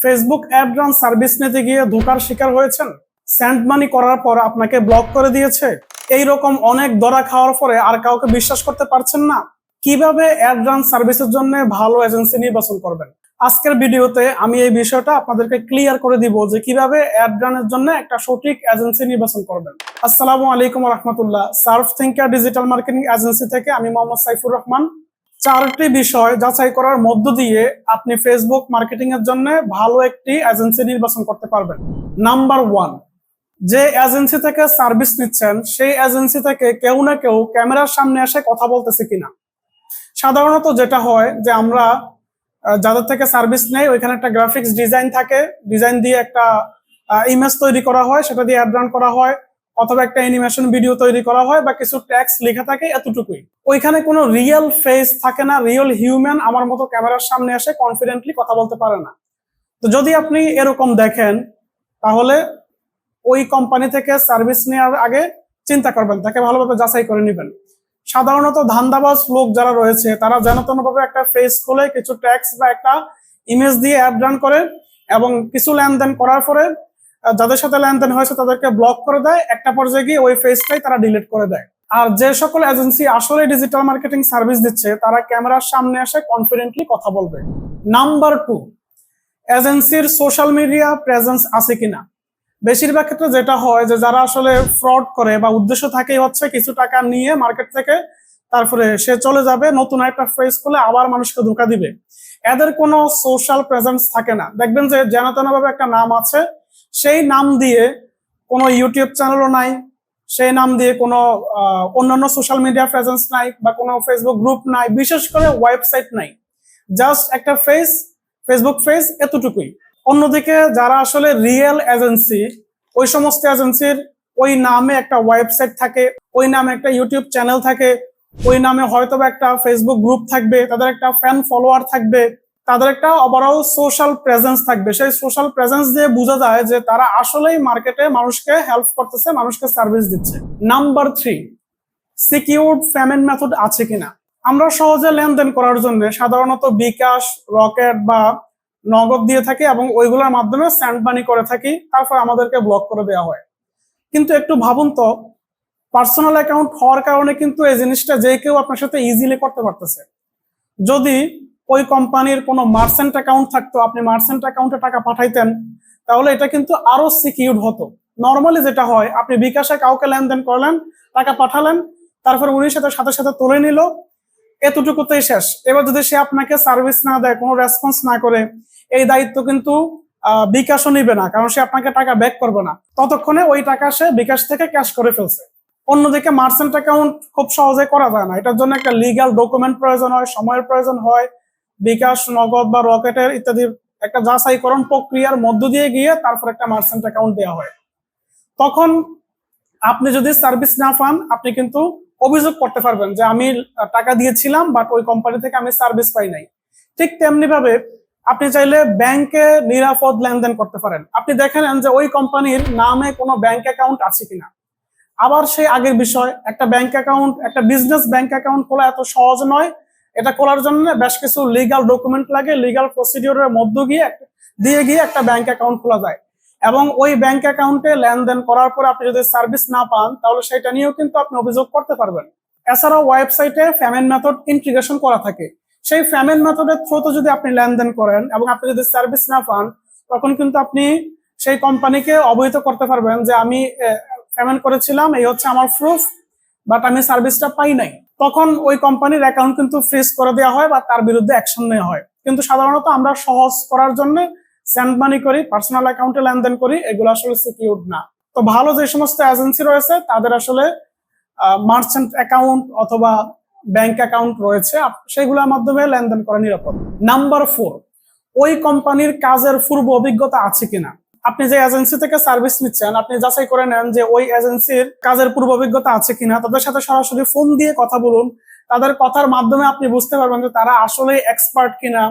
Facebook ad run service নিতে গিয়ে ধোঁকার শিকার হয়েছেন? সেন্ড মানি করার পর আপনাকে ব্লক করে দিয়েছে? এই রকম অনেক ধরা খাওয়ার পরে আর কাউকে বিশ্বাস করতে পারছেন না? কিভাবে অ্যাড রান সার্ভিসের জন্য ভালো এজেন্সি নির্বাচন করবেন, আজকের ভিডিওতে আমি এই বিষয়টা আপনাদেরকে ক্লিয়ার করে দিব যে কিভাবে অ্যাড রানের জন্য একটা সঠিক এজেন্সি নির্বাচন করবেন। আসসালামু আলাইকুম রাহমাতুল্লাহ। Surf thinker digital marketing agency থেকে আমি মোহাম্মদ সাইফুর রহমান। চারটি বিষয় যাচাই করার মধ্য দিয়ে আপনি ফেসবুক মার্কেটিং এর জন্য ভালো একটি এজেন্সি নির্বাচন করতে পারবেন। নাম্বার 1, যে এজেন্সি থেকে সার্ভিস নিচ্ছেন সেই এজেন্সি থেকে কেউ না কেউ ক্যামেরার সামনে এসে কথা বলতেছে কিনা। সাধারণত যেটা হয় যে আমরা যাদের থেকে সার্ভিস নেই ওইখানে একটা গ্রাফিক্স ডিজাইন থাকে, ডিজাইন দিয়ে একটা ইমেজ তৈরি করা হয়, সেটা দিয়ে অ্যাড রান করা হয়, অথবা একটা অ্যানিমেশন ভিডিও তৈরি করা হয় বা কিছু টেক্সট লেখা থাকে, এতটুকুই। ওইখানে কোনো রিয়েল ফেস থাকে না, রিয়েল হিউম্যান আমার মতো ক্যামেরার সামনে এসে কনফিডেন্টলি কথা বলতে পারে না। তো যদি আপনি এরকম দেখেন তাহলে ওই কোম্পানি থেকে সার্ভিস নেওয়ার আগে চিন্তা করবেন, তাকে ভালোভাবে যাচাই করে নেবেন। সাধারণত ধান্দাবাজ লোক যারা রয়েছে তারা যেন তেনভাবে একটা ফেস খুলে কিছু টেক্সট বা একটা ইমেজ দিয়ে অ্যাড রান করে এবং কিছু লেনদেন করার পরে যাদের সাথে লেনদেন হয়েছে তাদেরকে ব্লক করে দেয়, একটা পর্যায়ে গিয়ে ওই ফেসটাই তারা ডিলিট করে দেয়। আর যে সকল এজেন্সি আসলে ডিজিটাল মার্কেটিং সার্ভিস দিচ্ছে তারা ক্যামেরার সামনে এসে কনফিডেন্টলি কথা বলবে। নাম্বার 2, এজেন্সির সোশ্যাল মিডিয়া প্রেজেন্স আছে কিনা। বেশিরভাগ ক্ষেত্রে যেটা হয় যে যারা আসলে ফ্রড করে বা উদ্দেশ্য থাকেই হচ্ছে কিছু টাকা নিয়ে মার্কেট থেকে তারপরে সে চলে যাবে, নতুন একটা ফেস খুলে আবার মানুষকে ধোঁকা দিবে। এদের কোনো সোশ্যাল প্রেজেন্স থাকে না। দেখবেন যে যেন তেন ভাবে একটা নাম আছে, সেই নাম দিয়ে কোনো ইউটিউব চ্যানেলও নাই, সেই নাম দিয়ে কোনো অন্যান্য সোশ্যাল মিডিয়া প্রেজেন্স নাই বা কোনো ফেসবুক গ্রুপ নাই, বিশেষ করে ওয়েবসাইট নাই, জাস্ট একটা ফেস, ফেসবুক ফেস, এতটুকুই। অন্যদিকে যারা আসলে রিয়েল এজেন্সি, ওই সমস্ত এজেন্সির ওই নামে একটা ওয়েবসাইট থাকে, ওই নামে একটা ইউটিউব চ্যানেল থাকে, ওই নামে হয়তো একটা ফেসবুক গ্রুপ থাকবে, তাদের একটা ফ্যান ফলোয়ার থাকবে, তাদের একটা ওভারঅল সোশ্যাল প্রেজেন্স থাকবে। সেই সোশ্যাল প্রেজেন্স দিয়ে বোঝা যায় যে তারা আসলেই মার্কেটে মানুষকে হেল্প করতেছে, মানুষকে সার্ভিস দিচ্ছে। নাম্বার 3, সিকিউরড পেমেন্ট মেথড আছে কিনা। আমরা সহজে লেনদেন করার জন্য সাধারণত বিকাশ, রকেট বা নগদ দিয়ে থাকি এবং ওইগুলোর মাধ্যমে সেন্ড মানি করে থাকি, তারপর আমাদেরকে ব্লক করে দেওয়া হয়। কিন্তু একটু ভাবুন তো, পার্সোনাল অ্যাকাউন্ট হওয়ার কারণে কিন্তু এই জিনিসটা যে কেউ আপনার সাথে ইজিলি করতে পারতেছে। যদি ওই কোম্পানির কোনো মার্চেন্ট অ্যাকাউন্ট থাকতো, আপনি মার্চেন্ট অ্যাকাউন্টে টাকা পাঠাইতেন, তাহলে এটা কিন্তু আরো সিকিউরড হতো। নর্মালি যেটা হয়, আপনি বিকাশে কাউকে লেনদেন করলেন, টাকা পাঠালেন, তারপর উনি সাথে সাথে তুলে নিল, এতটুকুতেই শেষ। এবার যদি সে আপনাকে সার্ভিস না দেয়, কোনো রেসপন্স না করে, এই দায়িত্ব কিন্তু বিকাশও নিবে না, কারণ সে আপনাকে টাকা ব্যাক করবে না, ততক্ষণে ওই টাকা সে বিকাশ থেকে ক্যাশ করে ফেলছে। অন্যদিকে মার্চেন্ট অ্যাকাউন্ট খুব সহজে করা যায় না, এটার জন্য একটা লিগ্যাল ডকুমেন্ট প্রয়োজন হয়, সময়ের প্রয়োজন হয়। বিকাশ, নগদ বা রকেটের ইত্যাদি একটা যাচাইকরণ প্রক্রিয়ার মধ্য দিয়ে গিয়ে তারপর একটা মার্চেন্ট অ্যাকাউন্ট দেওয়া হয়। তখন আপনি যদি সার্ভিস না পান, আপনি কিন্তু অভিযোগ করতে পারবেন যে আমি টাকা দিয়েছিলাম বাট ওই কোম্পানি থেকে আমি সার্ভিস পাই নাই। ঠিক তেমনি ভাবে আপনি চাইলে ব্যাংকে নিরাপদ লেনদেন করতে পারেন। আপনি দেখে নেন যে ওই কোম্পানির নামে কোনো ব্যাংক অ্যাকাউন্ট আছে কিনা। আবার সেই আগের বিষয়, একটা ব্যাংক অ্যাকাউন্ট, একটা বিজনেস ব্যাংক অ্যাকাউন্ট খোলা এত সহজ নয়। এটা খোলার জন্য বেশ কিছু লিগাল ডকুমেন্ট লাগে, লিগাল প্রসিডিওরের মধ্য দিয়ে গিয়ে একটা ব্যাংক অ্যাকাউন্ট খোলা যায়। এবং ওই ব্যাংক অ্যাকাউন্টে লেনদেন করার পর আপনি যদি সার্ভিস না পান তাহলে সেটা নিয়েও কিন্তু আপনি অভিযোগ করতে পারবেন। এছাড়াও ওয়েবসাইটে পেমেন্ট মেথড ইন্টিগ্রেশন করা থাকে, সেই পেমেন্ট মেথডের থ্রুতে যদি আপনি লেনদেন করেন এবং আপনি যদি সার্ভিস না পান, তখন কিন্তু আপনি সেই কোম্পানিকে অবহিত করতে পারবেন যে আমি পেমেন্ট করেছিলাম, এই হচ্ছে আমার প্রুফ, বাট আমি সার্ভিসটা পাই নাই। তখন ওই কোম্পানির অ্যাকাউন্ট কিন্তু ফ্রিজ করে দেওয়া হয় বা তার বিরুদ্ধে অ্যাকশন নেওয়া হয়। কিন্তু সাধারণত আমরা সহজ করার জন্য সেন্ড মানি করি, পার্সোনাল অ্যাকাউন্টে লেনদেন করি, এগুলো আসলে সিকিউরড না। তো ভালো যে সমস্ত এজেন্সি রয়েছে তাদের আসলে মার্চেন্ট অ্যাকাউন্ট অথবা ব্যাংক অ্যাকাউন্ট রয়েছে, সেগুলোর মাধ্যমে লেনদেন করা নিরাপদ। নাম্বার 4, ওই কোম্পানির কাজের পূর্ব অভিজ্ঞতা আছে কিনা। আপনি যে এজেন্সি থেকে সার্ভিস নিচ্ছেন, আপনি যাচাই করে নেন যে ওই এজেন্সির কাজের পূর্ব অভিজ্ঞতা আছে কিনা। তাদের সাথে সরাসরি ফোন দিয়ে কথা বলুন, তাদের কথার মাধ্যমে আপনি বুঝতে পারবেন যে তারা আসলে এক্সপার্ট কিনা।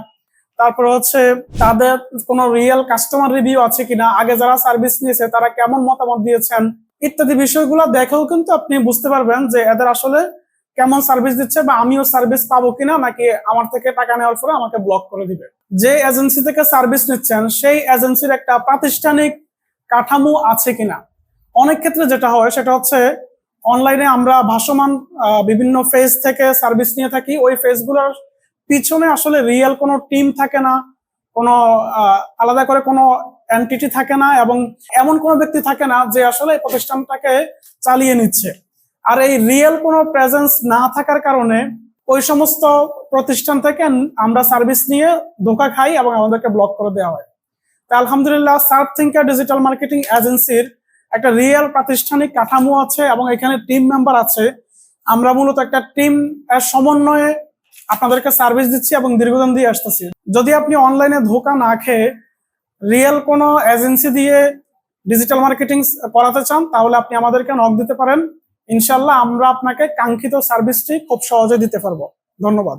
তারপর হচ্ছে তাদের কোনো রিয়েল কাস্টমার রিভিউ আছে কিনা, আগে যারা সার্ভিস নিয়েছে তারা কেমন মতামত দিয়েছেন, ইত্যাদি বিষয়গুলো দেখেও কিন্তু আপনি বুঝতে পারবেন যে এদের আসলে কেমন সার্ভিস দিচ্ছে বা আমিও সার্ভিস পাবো কিনা, নাকি আমার থেকে টাকা নেওয়ার পরে আমাকে ব্লক করে দিবে। যে এজেন্সি থেকে সার্ভিস নিচ্ছেন সেই এজেন্সির একটা প্রাতিষ্ঠানিক কাঠামো আছে কিনা। অনেক ক্ষেত্রে যেটা হয় সেটা হচ্ছে অনলাইনে আমরা ভাসমান বিভিন্ন ফেজ থেকে সার্ভিস নিয়ে থাকি, ওই ফেজগুলোর পিছনে আসলে রিয়েল কোনো টিম থাকে না, কোনো আলাদা করে কোনো এন্টিটি থাকে না, এবং এমন কোনো ব্যক্তি থাকে না যে আসলে এই প্রতিষ্ঠানটাকে চালিয়ে নিচ্ছে। আর এই রিয়েল কোনো প্রেজেন্স না থাকার কারণে ওই সমস্ত প্রতিষ্ঠান থেকে আমরা সার্ভিস নিয়ে ধোঁকা খাই এবং আমাদেরকে ব্লক করে দেওয়া হয়। তা আলহামদুলিল্লাহ সার্ভ থিঙ্কার ডিজিটাল মার্কেটিং এজেন্সির একটা রিয়েল প্রাতিষ্ঠানিক কাঠামো আছে এবং এখানে টিম মেম্বার আছে। আমরা মূলত একটা টিম এর সমন্বয়ে আপনাদেরকে সার্ভিস দিচ্ছি এবং দীর্ঘদিন দিয়ে আসতেছি। যদি আপনি অনলাইনে ধোঁকা না খেয়ে রিয়েল কোনো এজেন্সি দিয়ে ডিজিটাল মার্কেটিং করাতে চান তাহলে আপনি আমাদেরকে নক দিতে পারেন। ইনশাল্লাহ আমরা আপনাকে কাঙ্ক্ষিত সার্ভিসটি খুব সহজে দিতে পারবো। ধন্যবাদ।